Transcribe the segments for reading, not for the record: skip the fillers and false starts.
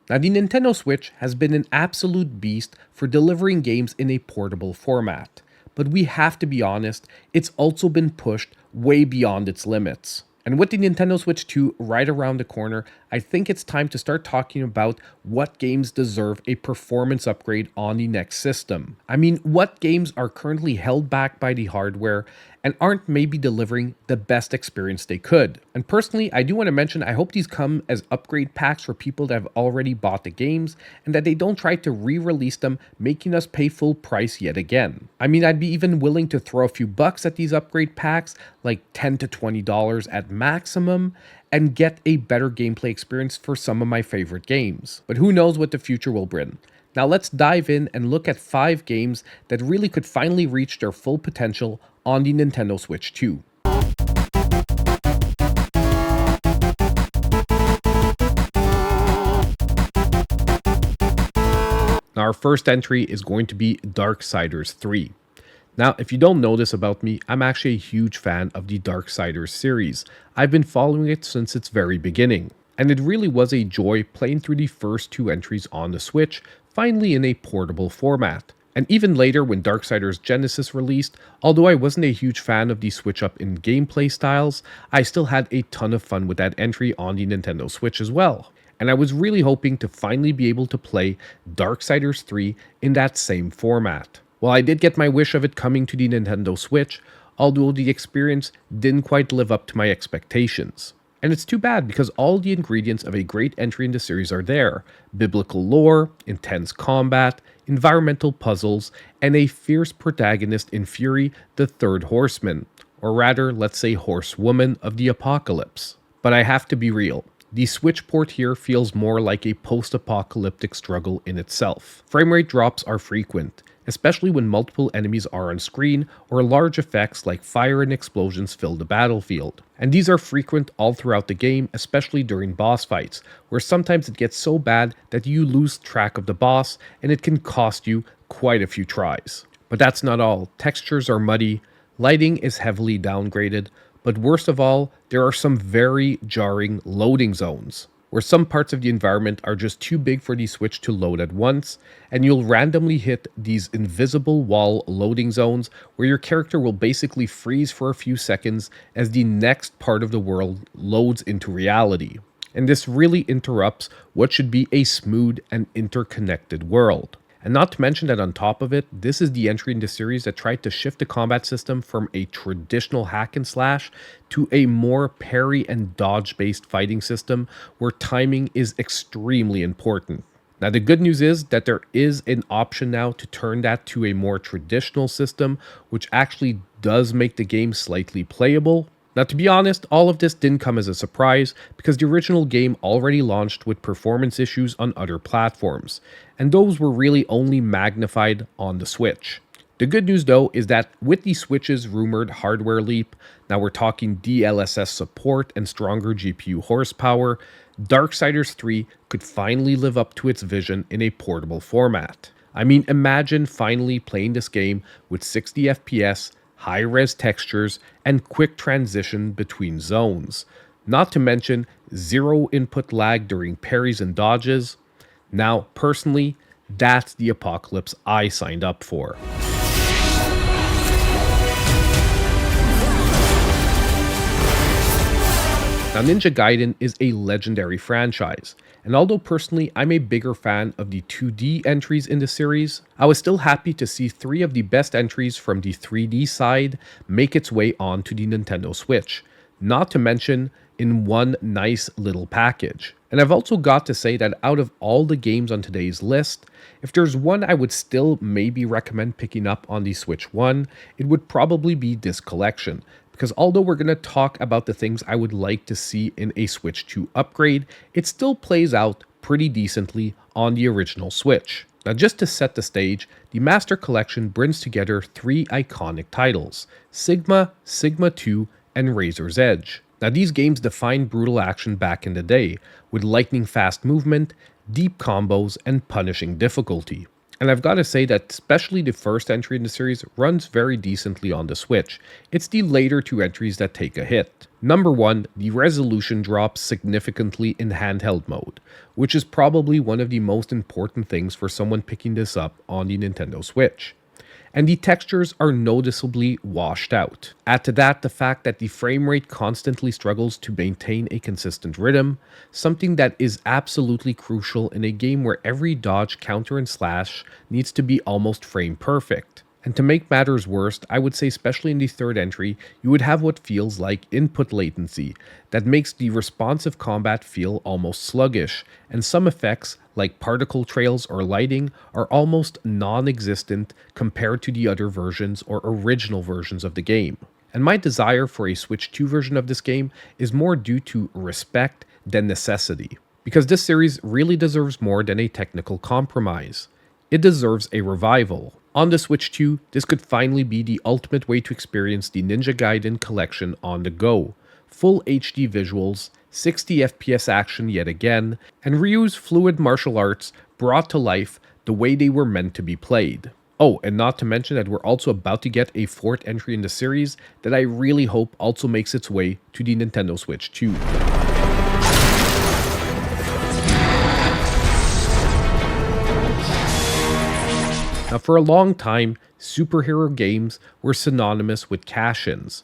Now, the Nintendo Switch has been an absolute beast for delivering games in a portable format, but we have to be honest, it's also been pushed way beyond its limits. And with the Nintendo Switch 2 right around the corner, I think it's time to start talking about what games deserve a performance upgrade on the next system. I mean, what games are currently held back by the hardware and aren't maybe delivering the best experience they could. And personally, I do want to mention I hope these come as upgrade packs for people that have already bought the games and that they don't try to re-release them, making us pay full price yet again. I mean, I'd be even willing to throw a few bucks at these upgrade packs, like $10 to $20 at maximum, and get a better gameplay experience for some of my favorite games. But who knows what the future will bring. Now let's dive in and look at 5 games that really could finally reach their full potential on the Nintendo Switch 2. Now our first entry is going to be Darksiders 3. Now, if you don't know this about me, I'm actually a huge fan of the Darksiders series. I've been following it since its very beginning, and it really was a joy playing through the first 2 entries on the Switch, finally in a portable format. And even later when Darksiders Genesis released, although I wasn't a huge fan of the switch up in gameplay styles, I still had a ton of fun with that entry on the Nintendo Switch as well. And I was really hoping to finally be able to play Darksiders 3 in that same format. Well, I did get my wish of it coming to the Nintendo Switch, although the experience didn't quite live up to my expectations. And it's too bad because all the ingredients of a great entry in the series are there. Biblical lore, intense combat, environmental puzzles, and a fierce protagonist in Fury, the third horseman. Or rather, let's say horsewoman of the apocalypse. But I have to be real. The Switch port here feels more like a post-apocalyptic struggle in itself. Framerate drops are frequent, especially when multiple enemies are on screen or large effects like fire and explosions fill the battlefield. And these are frequent all throughout the game, especially during boss fights, where sometimes it gets so bad that you lose track of the boss and it can cost you quite a few tries. But that's not all. Textures are muddy, lighting is heavily downgraded, but worst of all, there are some very jarring loading zones, where some parts of the environment are just too big for the Switch to load at once, and you'll randomly hit these invisible wall loading zones where your character will basically freeze for a few seconds as the next part of the world loads into reality. And this really interrupts what should be a smooth and interconnected world. And not to mention that on top of it, this is the entry in the series that tried to shift the combat system from a traditional hack and slash to a more parry and dodge based fighting system where timing is extremely important. Now the good news is that there is an option now to turn that to a more traditional system, which actually does make the game slightly playable. Now, to be honest, all of this didn't come as a surprise because the original game already launched with performance issues on other platforms, and those were really only magnified on the Switch. The good news though is that with the Switch's rumored hardware leap, now we're talking DLSS support and stronger GPU horsepower, Darksiders 3 could finally live up to its vision in a portable format. I mean, imagine finally playing this game with 60 FPS, high-res textures, and quick transition between zones. Not to mention zero input lag during parries and dodges. Now, personally, that's the apocalypse I signed up for. Now, Ninja Gaiden is a legendary franchise, and although personally I'm a bigger fan of the 2D entries in the series, I was still happy to see 3 of the best entries from the 3D side make its way onto the Nintendo Switch, not to mention in one nice little package. And I've also got to say that out of all the games on today's list, if there's one I would still maybe recommend picking up on the Switch 1, it would probably be this collection. Because although we're going to talk about the things I would like to see in a Switch 2 upgrade, it still plays out pretty decently on the original Switch. Now just to set the stage, the Master Collection brings together 3 iconic titles, Sigma, Sigma 2, and Razor's Edge. Now these games defined brutal action back in the day, with lightning fast movement, deep combos, and punishing difficulty. And I've got to say that especially the first entry in the series runs very decently on the Switch. It's the later two entries that take a hit. Number one, the resolution drops significantly in handheld mode, which is probably one of the most important things for someone picking this up on the Nintendo Switch. And the textures are noticeably washed out. Add to that the fact that the frame rate constantly struggles to maintain a consistent rhythm, something that is absolutely crucial in a game where every dodge, counter, and slash needs to be almost frame perfect. And to make matters worse, I would say especially in the third entry, you would have what feels like input latency that makes the responsive combat feel almost sluggish, and some effects like particle trails or lighting are almost non-existent compared to the other versions or original versions of the game. And my desire for a Switch 2 version of this game is more due to respect than necessity, because this series really deserves more than a technical compromise. It deserves a revival. On the Switch 2, this could finally be the ultimate way to experience the Ninja Gaiden collection on the go. Full HD visuals, 60 FPS action yet again, and Ryu's fluid martial arts brought to life the way they were meant to be played. Oh, and not to mention that we're also about to get a fourth entry in the series that I really hope also makes its way to the Nintendo Switch 2. Now, for a long time, superhero games were synonymous with cash-ins.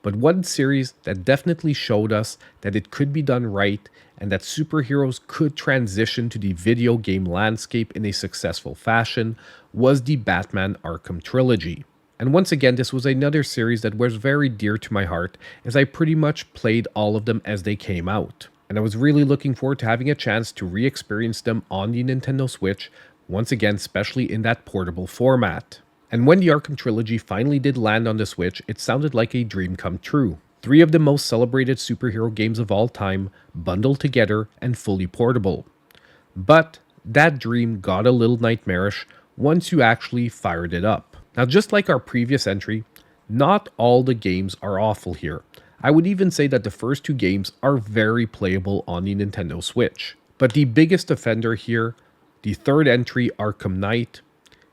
But one series that definitely showed us that it could be done right and that superheroes could transition to the video game landscape in a successful fashion was the Batman Arkham Trilogy. And once again, this was another series that was very dear to my heart as I pretty much played all of them as they came out. And I was really looking forward to having a chance to re-experience them on the Nintendo Switch, once again, especially in that portable format. And when the Arkham Trilogy finally did land on the Switch, it sounded like a dream come true. Three of the most celebrated superhero games of all time, bundled together and fully portable. But that dream got a little nightmarish once you actually fired it up. Now, just like our previous entry, not all the games are awful here. I would even say that the first two games are very playable on the Nintendo Switch. But the biggest offender here, the third entry, Arkham Knight,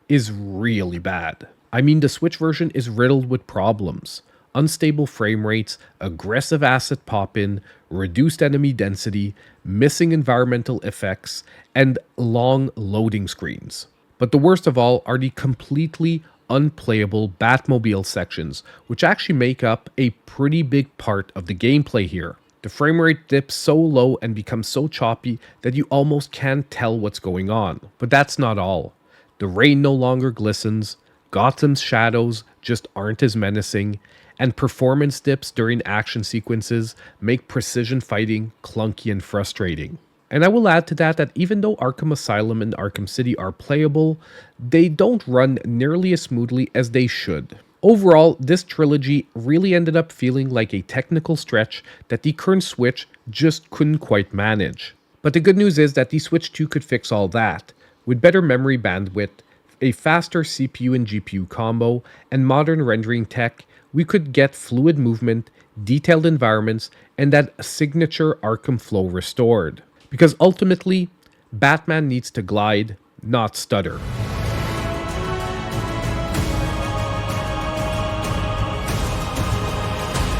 is really bad. I mean, the Switch version is riddled with problems. Unstable frame rates, aggressive asset pop-in, reduced enemy density, missing environmental effects, and long loading screens. But the worst of all are the completely unplayable Batmobile sections, which actually make up a pretty big part of the gameplay here. The frame rate dips so low and becomes so choppy that you almost can't tell what's going on. But that's not all. The rain no longer glistens, Gotham's shadows just aren't as menacing, and performance dips during action sequences make precision fighting clunky and frustrating. And I will add to that even though Arkham Asylum and Arkham City are playable, they don't run nearly as smoothly as they should. Overall, this trilogy really ended up feeling like a technical stretch that the current Switch just couldn't quite manage. But the good news is that the Switch 2 could fix all that. With better memory bandwidth, a faster CPU and GPU combo, and modern rendering tech, we could get fluid movement, detailed environments, and that signature Arkham flow restored. Because ultimately, Batman needs to glide, not stutter.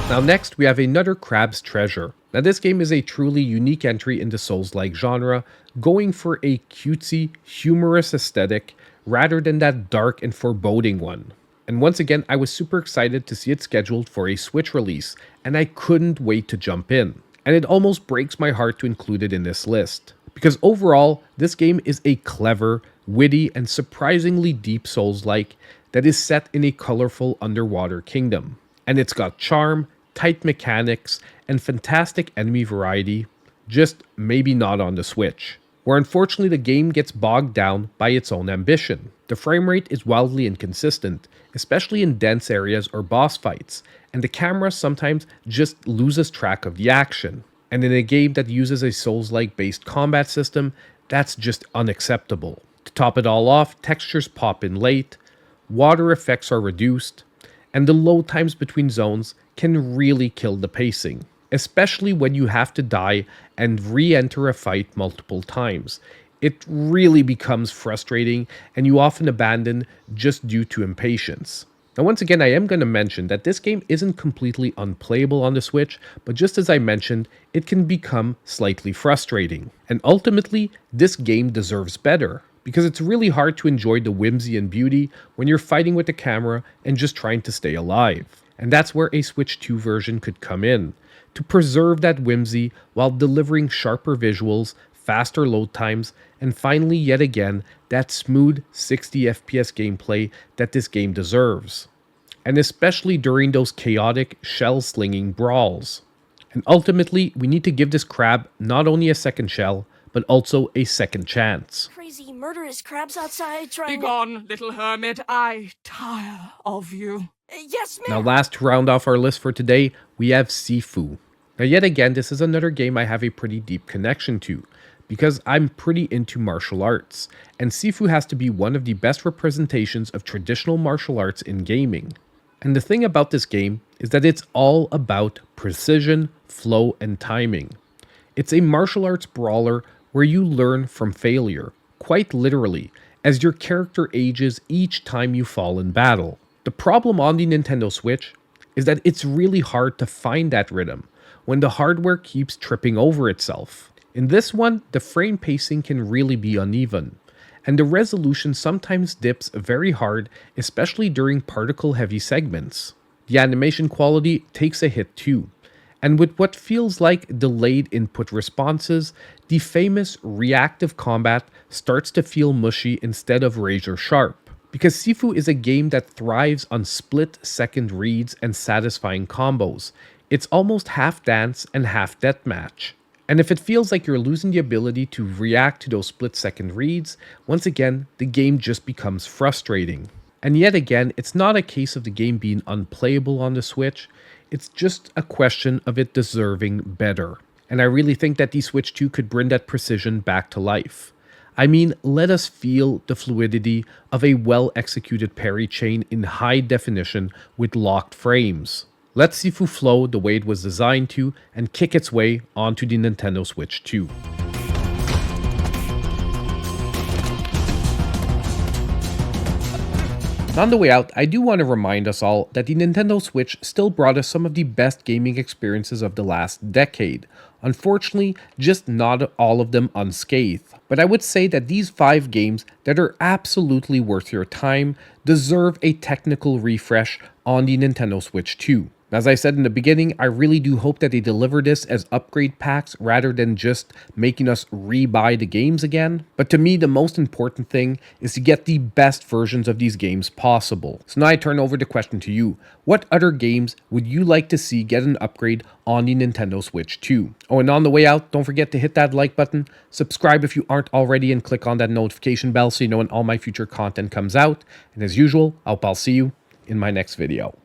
Now next, we have another Crab's Treasure. Now this game is a truly unique entry in the Souls-like genre, going for a cutesy, humorous aesthetic rather than that dark and foreboding one. And once again, I was super excited to see it scheduled for a Switch release, and I couldn't wait to jump in. And it almost breaks my heart to include it in this list. Because overall, this game is a clever, witty, and surprisingly deep Souls-like that is set in a colorful underwater kingdom. And it's got charm, tight mechanics, and fantastic enemy variety, just maybe not on the Switch, where unfortunately the game gets bogged down by its own ambition. The frame rate is wildly inconsistent, especially in dense areas or boss fights, and the camera sometimes just loses track of the action. And in a game that uses a Souls-like based combat system, that's just unacceptable. To top it all off, textures pop in late, water effects are reduced, and the load times between zones can really kill the pacing, especially when you have to die and re-enter a fight multiple times. it really becomes frustrating and you often abandon just due to impatience. Now, once again, I am going to mention that this game isn't completely unplayable on the Switch, but just as I mentioned, it can become slightly frustrating. And ultimately, this game deserves better, because it's really hard to enjoy the whimsy and beauty when you're fighting with the camera and just trying to stay alive. And that's where a Switch 2 version could come in, to preserve that whimsy while delivering sharper visuals, faster load times, and finally, yet again, that smooth 60 FPS gameplay that this game deserves. And especially during those chaotic shell-slinging brawls. And ultimately, we need to give this crab not only a second shell, but also a second chance. Crazy murderous crabs outside trying. Begone, little hermit, I tire of you. Yes, ma'am. Now last to round off our list for today, we have Sefue. Now yet again, this is another game I have a pretty deep connection to, because I'm pretty into martial arts, and Sefue has to be one of the best representations of traditional martial arts in gaming. And the thing about this game is that it's all about precision, flow, and timing. It's a martial arts brawler where you learn from failure, quite literally, as your character ages each time you fall in battle. The problem on the Nintendo Switch is that it's really hard to find that rhythm when the hardware keeps tripping over itself. In this one, the frame pacing can really be uneven, and the resolution sometimes dips very hard, especially during particle-heavy segments. The animation quality takes a hit too, and with what feels like delayed input responses, the famous reactive combat starts to feel mushy instead of razor sharp. Because Sefue is a game that thrives on split-second reads and satisfying combos. It's almost half dance and half deathmatch. And if it feels like you're losing the ability to react to those split-second reads, once again, the game just becomes frustrating. And yet again, it's not a case of the game being unplayable on the Switch, it's just a question of it deserving better. And I really think that the Switch 2 could bring that precision back to life. I mean, let us feel the fluidity of a well-executed parry chain in high definition with locked frames. Let Sefue flow the way it was designed to and kick its way onto the Nintendo Switch 2. On the way out, I do want to remind us all that the Nintendo Switch still brought us some of the best gaming experiences of the last decade. Unfortunately, just not all of them unscathed. But I would say that these 5 games that are absolutely worth your time deserve a technical refresh on the Nintendo Switch 2. As I said in the beginning, I really do hope that they deliver this as upgrade packs rather than just making us re-buy the games again. But to me, the most important thing is to get the best versions of these games possible. So now I turn over the question to you. What other games would you like to see get an upgrade on the Nintendo Switch 2? Oh, and on the way out, don't forget to hit that like button, subscribe if you aren't already, and click on that notification bell so you know when all my future content comes out. And as usual, I'll see you in my next video.